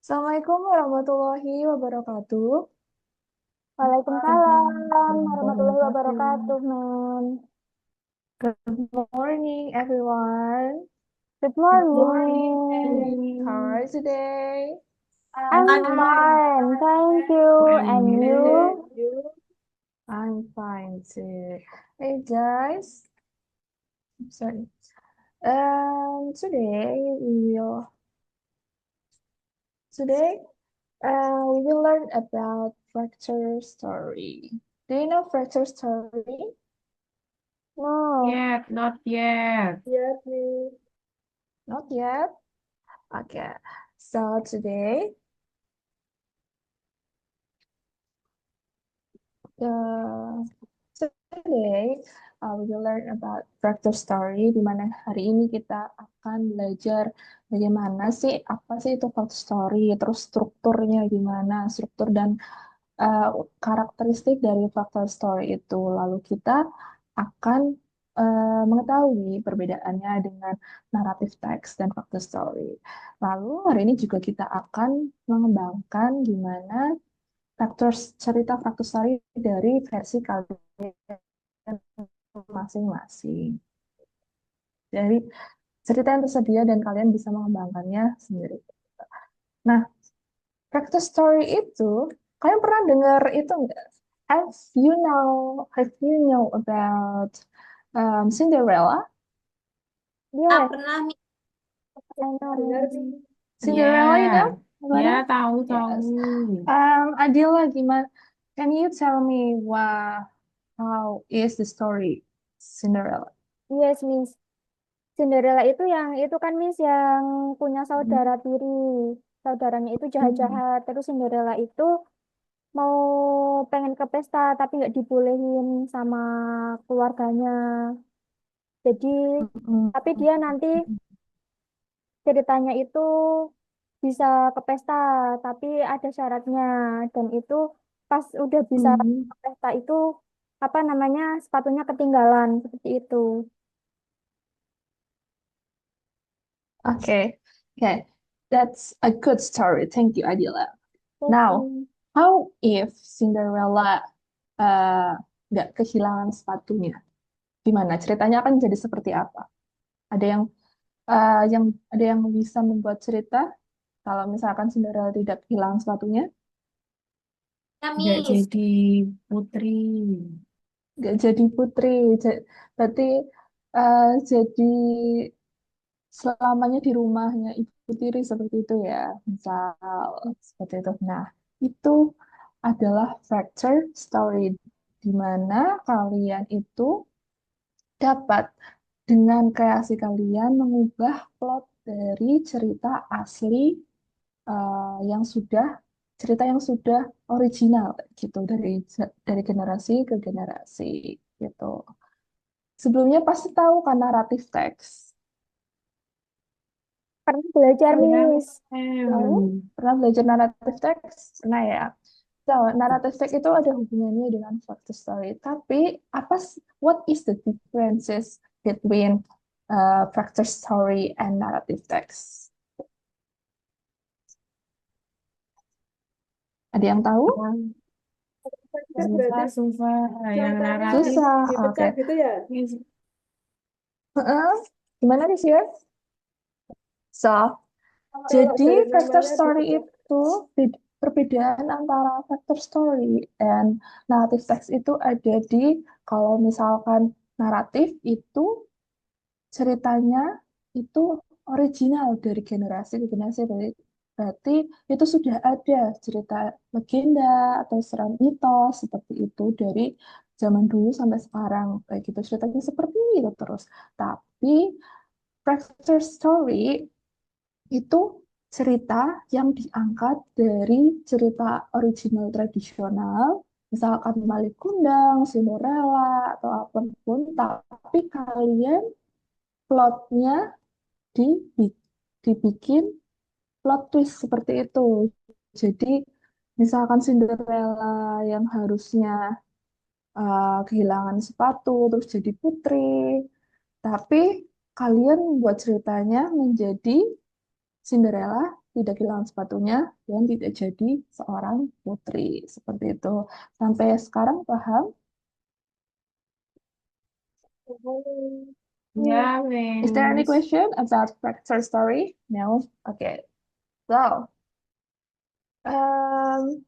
Assalamualaikum warahmatullahi wabarakatuh. Waalaikumsalam Waalaikumsalam warahmatullahi warahmatullahi wabarakatuh, wabarakatuh. men. Good morning, everyone. Good Good morning. How morning. are you today? I'm I'm fine, thank fine. you. And And you? you? I'm fine too. Hey guys, sorry. Today today we will learn about fracture story. Do you know fracture story? No. Yet, not yet. Yet, not yet. Okay. So uh, today we will learn about fracture story. Di mana hari ini kita akan belajar bagaimana sih apa sih itu fracture story, terus strukturnya gimana, struktur dan uh, karakteristik dari fractal story itu. Lalu kita akan mengetahui perbedaannya dengan naratif teks dan fractal story. Lalu hari ini juga kita akan mengembangkan gimana cerita fractal story dari versi kalian masing-masing. Dari cerita yang tersedia dan kalian bisa mengembangkannya sendiri. Nah, fractal story itu, kalian pernah dengar itu nggak? Have you know about Cinderella? Ah, Yes, pernah Mi. I Dengar know. nih. Ya, Cinderella, you know? ya Gimana? tahu tahu. Yes. Adila, gimana? Can you tell me how is the story Cinderella? Yes, Miss. Cinderella itu yang itu kan Miss yang punya saudara Mhm. tiri. Saudaranya itu Mhm. jahat-jahat. Terus Cinderella itu mau pengen ke pesta tapi nggak dibolehin sama keluarganya. Jadi, Mhm. tapi dia nanti ceritanya itu bisa ke pesta, tapi ada syaratnya. Dan itu pas udah bisa Mhm. ke pesta itu, apa namanya, sepatunya ketinggalan, seperti itu. Okay, okay, that's a good story. Thank you, Adila. Terus, Now, how if Cinderella uh, nggak kehilangan sepatunya? Gimana ceritanya akan jadi seperti apa? Ada yang bisa membuat cerita kalau misalkan Cinderella tidak kehilangan sepatunya, Ya, Nggak Miss. jadi putri. nggak jadi putri, berarti jadi selamanya di rumahnya ibu tiri seperti itu ya, misal seperti itu. Nah, itu adalah fracture story di mana kalian itu dapat dengan kreasi kalian mengubah plot dari cerita asli yang sudah cerita yang sudah original gitu dari generasi ke generasi gitu. Sebelumnya pasti tahu kan naratif teks. pernah belajar, Ya, Miss. Tahu? Pernah belajar naratif teks? Pernah ya? So, naratif teks itu ada hubungannya dengan fact story. Tapi what is the differences between fact story and narrative text? Ada yang tahu? Kan berarti susah. Yang Contohnya naratif. Susah. Oke. dipecah gitu ya? Is- Heeh. Gimana nih, Sir? So, Kalau jadi dari factor namanya story dipecah. itu perbedaan antara factor story dan narrative text itu ada di kalau misalkan naratif itu ceritanya itu original dari generasi ke generasi. Berarti itu sudah ada cerita legenda atau seram mitos seperti itu dari zaman dulu sampai sekarang kayak gitu ceritanya seperti itu terus. Tapi factor story itu cerita yang diangkat dari cerita original tradisional, misalkan Malin Kundang, Cinderella, atau apapun, tapi kalian plotnya dibikin plot twist seperti itu. Jadi, misalkan Cinderella yang harusnya kehilangan sepatu, terus jadi putri, tapi kalian buat ceritanya menjadi Cinderella tidak kehilangan sepatunya dan tidak jadi seorang putri. Seperti itu. Sampai sekarang paham? Ya, Is there any Miss. question about character story? No? Okay. So, um,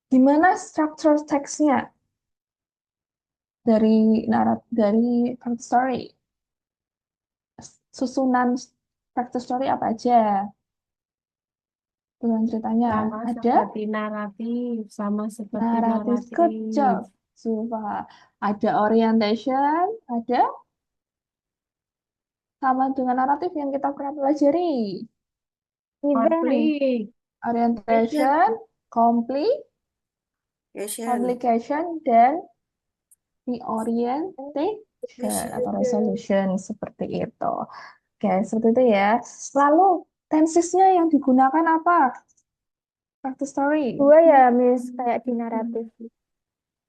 gimana struktur teksnya dari character story? Susunan character story apa aja? Tujuan ceritanya Sama ada seperti naratif, sama seperti naratif. Good naratif. job. Sufa. Ada orientation, ada sama dengan naratif yang kita pernah pelajari. Event. Konflik. Orientation, complication, dan reorientation atau resolution seperti itu. Oke, seperti itu ya. Lalu tensesnya yang digunakan apa? Character story. Dua ya, Miss, kayak di naratif.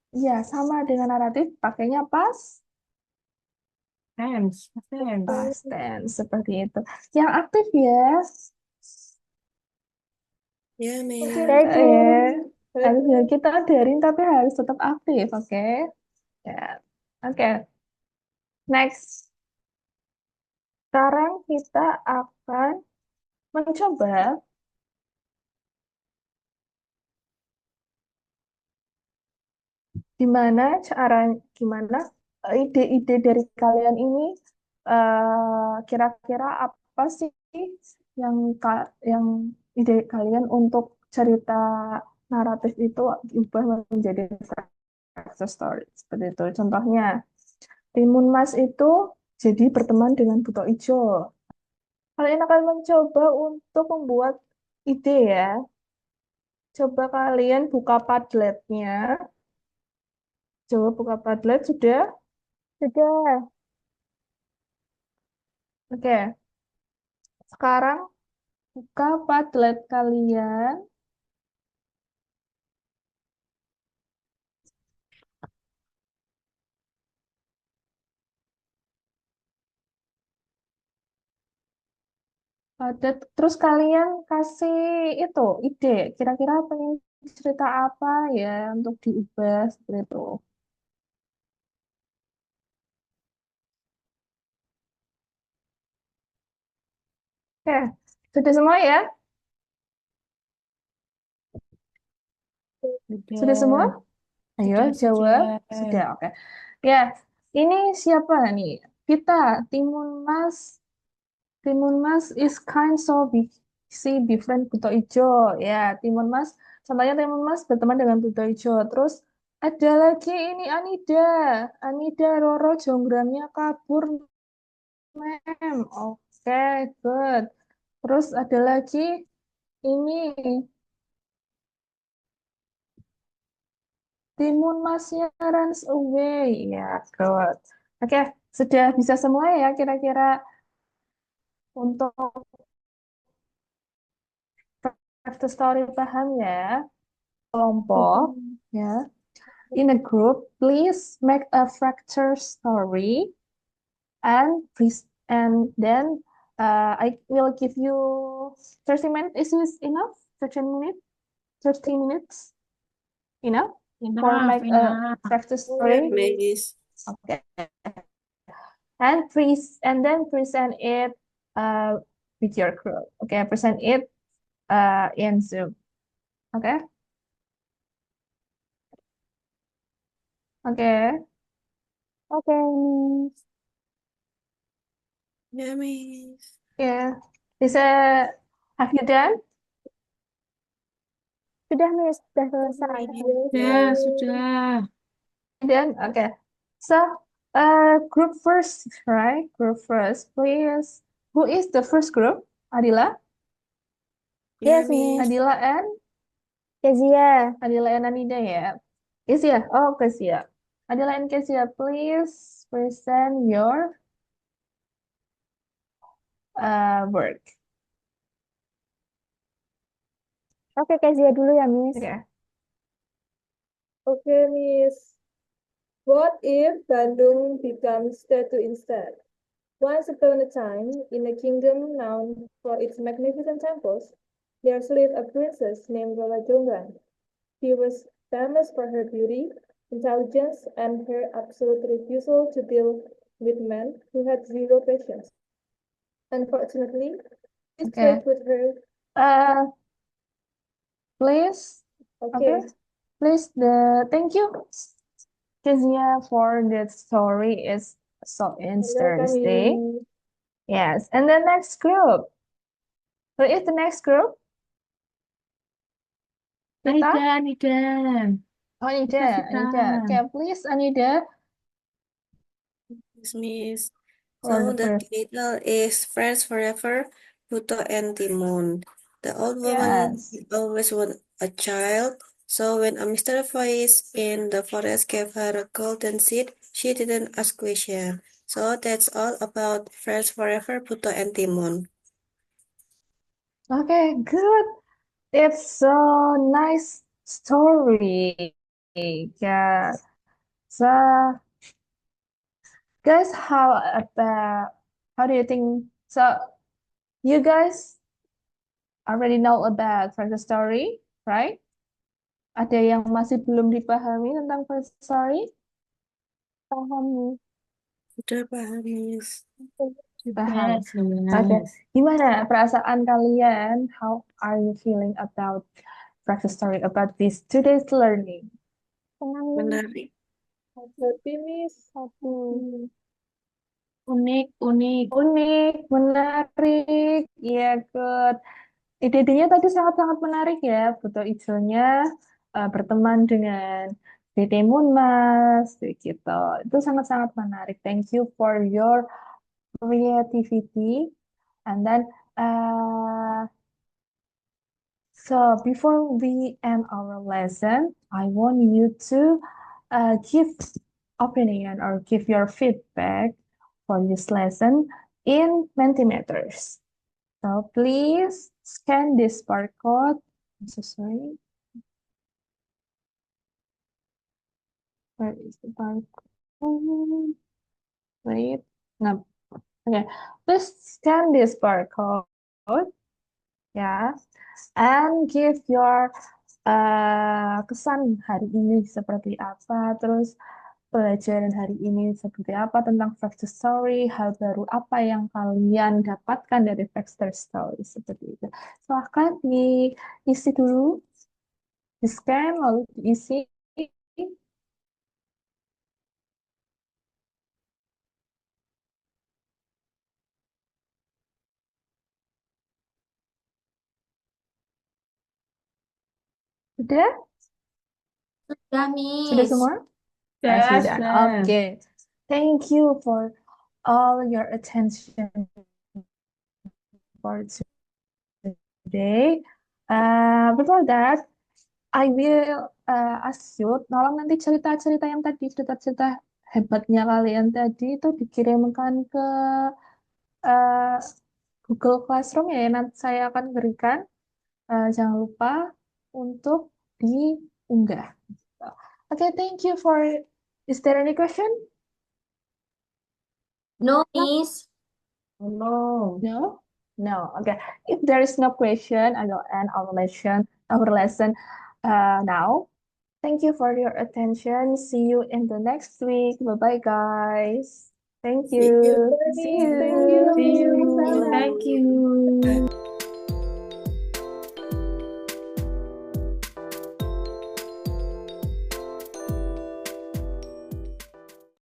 Ya, sama dengan naratif, pakainya Tense. Tense. past tense seperti itu. Yang aktif ya. Ya, Miss. Ya itu. Harus ya, kita daring tapi harus tetap aktif, oke? Ya. Oke, next. Sekarang kita akan mencoba gimana ide-ide dari kalian ini kira-kira apa sih yang ide kalian untuk cerita naratif itu diubah menjadi success story seperti itu. Contohnya, Timun Mas itu jadi berteman dengan Buto Ijo. Kalian akan mencoba untuk membuat ide ya. Coba kalian buka Padletnya. Coba buka Padlet sudah. Sudah. Oke, sekarang buka Padlet kalian. Terus kalian kasih itu ide. Kira-kira pengen cerita apa ya untuk diubah seperti itu. Oke, sudah semua ya? Sudah semua? Sudah. Ayo jawab. Sudah. Sudah, oke. Ya, ini siapa nih? Kita, Timun Mas. Timun Mas is kind so busy befriend Buto Ijo. Ya, Timun Mas. Contohnya Timun Mas berteman dengan Buto Ijo. Terus ada lagi ini Anida. Anida Roro Jonggrangnya kabur, mem. Oke, good. Terus ada lagi ini Timun Masnya runs away. Ya, good. Oke, sudah bisa semua ya kira-kira untuk character story paham ya? Kelompok ya. In a group, please make a fracture story and please and then I will give you 30 minutes. Is this enough? 30 minutes? 30 minutes? Enough for Enough, make a enough. fracture Ya, story? Miss. Okay. And then present it uh, with your group. Okay, present it in Zoom. Okay. Okay. Oke, Miss. Ya, Miss. Yeah. Have you done? Sudah, Miss. Sudah selesai. Ya, sudah. Done? Okay. So, group first, right? Group first, please. Who is the first group? Adila? Ya, Yes, Miss. Miss. Kezia. Adila and Anida ya. Kezia. Oh, Kezia. Adila and Kezia, please present your work. Oke, Kezia dulu ya, Miss. Okay. Okay, Miss. What if Bandung becomes Statue instead? Once upon a time, in a kingdom known for its magnificent temples, there lived a princess named Lola Jonggrang. She was famous for her beauty, intelligence, and her absolute refusal to deal with men who had zero patience. Unfortunately, this Okay. trait with her. Please, Okay, please, thank you, Kezia, for that story. It's so welcome interesting. you. Yes, and the next group. Who is the next group? Kita? Anida. Oh, Kita, Anida, kita. Anida. Okay, please, Anida. Yes, Miss. For So the the first. title is Friends Forever, Pluto and Timon. The old woman Yes. always wanted a child, so when a mysterious voice in the forest gave her a golden seed, she didn't ask question. So that's all about Friends Forever, Pluto and Timon. Okay, good. It's a nice story. Yeah. So, guys, how do you think? So, you guys already know about First Story, right? Ada yang masih belum dipahami tentang First Story? Paham. Sudah paham, Miss. Paham. Sudah. Oke, gimana perasaan kalian? How are you feeling about First Story about this today's learning? Senang, Menarik. Happy, Miss. happy. Unik, unik. Unik, menarik, ya good. Ide-idenya tadi sangat-sangat menarik ya, Buto Ijonya berteman dengan Dede Munmas, gitu. Itu sangat-sangat menarik. Thank you for your creativity. And then, so before we end our lesson, I want you to give opinion or give your feedback for this lesson in Mentimeters. So please scan this barcode. I'm so sorry. Where is the barcode? Wait, no. Okay, please scan this barcode. Ya, and give your kesan hari ini seperti apa, terus pelajaran hari ini seperti apa tentang Factor Story, hal baru apa yang kalian dapatkan dari Factor Story seperti itu. Silahkan diisi dulu, di scan lalu diisi. Sudah? Sudah, Sudah Miss. semua? Sudah. Oke. Thank you for all your attention for today. Before that, I will ask you, tolong nanti cerita-cerita yang tadi, cerita-cerita hebatnya kalian tadi itu dikirimkan ke uh, Google Classroom ya, nanti saya akan berikan. Jangan lupa untuk diunggah. Okay, thank you for. Is there any question? No, Miss. Oh, no. No? No. Okay. If there is no question, I will end our lesson now. Thank you for your attention. See you in the next week. Bye-bye, guys. Thank See you. you. Bye, See Miss. you. Thank you. See you. Sama-sama. Thank you.